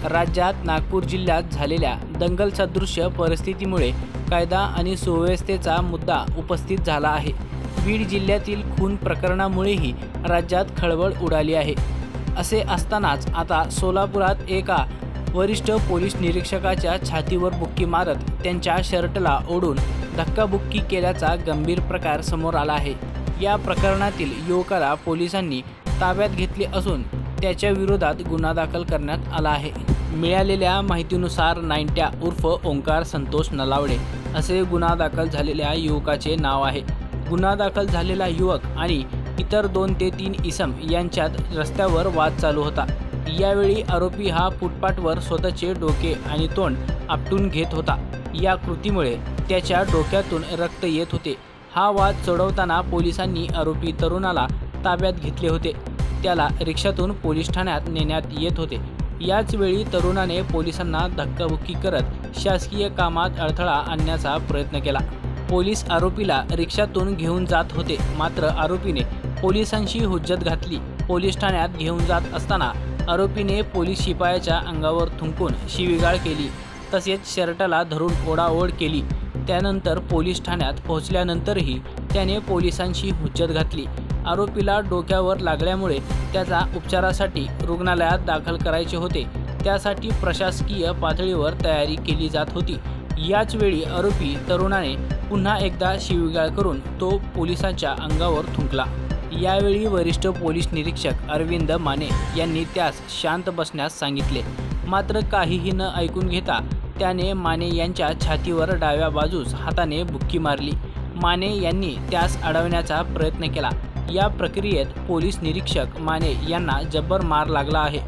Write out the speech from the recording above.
राज्यात नागपूर जिल्ह्यात झालेल्या दंगल सदृश्य परिस्थितीमुळे कायदा आणि सुव्यवस्थेचा मुद्दा उपस्थित झाला आहे। बीड जिल्ह्यातील खून प्रकरणामुळेही राज्यात खळबळ उडाली आहे। असे असतानाच आता सोलापुरात एका वरिष्ठ पोलीस निरीक्षकाच्या छातीवर बुक्की मारत त्यांच्या शर्टला ओढून धक्काबुक्की केल्याचा गंभीर प्रकार समोर आला आहे। या प्रकरणातील युवकाला पोलिसांनी ताब्यात घेतले असून त्याच्या विरोधात गुन्हा दाखल करण्यात आला आहे। मिळालेल्या माहितीनुसार नाईंट्या उर्फ ओंकार संतोष नलावडे असे गुन्हा दाखल झालेल्या युवकाचे नाव आहे। गुन्हा दाखल झालेला युवक आणि इतर 2 ते 3 इसम यांच्यात रस्त्यावर वाद चालू होता। यावेळी आरोपी हा फुटपाथवर स्वतःचे डोके आणि तोंड आपटून घेत होता। या कृतीमुळे त्याच्या डोक्यातून रक्त येत होते। हा वाद सोडवताना पोलिसांनी आरोपी तरुणाला ताब्यात घेतले होते। त्याला रिक्षातून पोलीस ठाण्यात नेण्यात येत होते। याच वेळी तरुणाने पोलिसांना धक्काबुक्की करत शासकीय कामात अडथळा आणण्याचा प्रयत्न केला। पोलीस आरोपीला रिक्षातून घेऊन जात होते, मात्र आरोपीने पोलिसांशी हुज्जत घातली। पोलीस ठाण्यात घेऊन जात असताना आरोपीने पोलीस शिपायाच्या अंगावर थुंकून शिवीगाळ केली, तसेच शर्टाला धरून ओढाओढ केली। त्यानंतर पोलीस ठाण्यात पोहोचल्यानंतरही त्याने पोलिसांशी हुज्जत घातली। आरोपीला डोक्यावर लागल्यामुळे त्याचा उपचारासाठी रुग्णालयात दाखल करायचे होते। त्यासाठी प्रशासकीय पातळीवर तयारी केली जात होती। याच वेळी आरोपी तरुणाने पुन्हा एकदा शिवीगाळ करून तो पोलिसांच्या अंगावर थुंकला। यावेळी वरिष्ठ पोलीस निरीक्षक अरविंद माने यांनी त्यास शांत बसण्यास सांगितले, मात्र काहीही न ऐकून घेता त्याने माने यांच्या छातीवर डाव्या बाजूस हाताने बुक्की मारली। माने यांनी त्यास अडवण्याचा प्रयत्न केला। या प्रक्रियेत पोलीस निरीक्षक माने यांना जब्बर मार लागला आहे।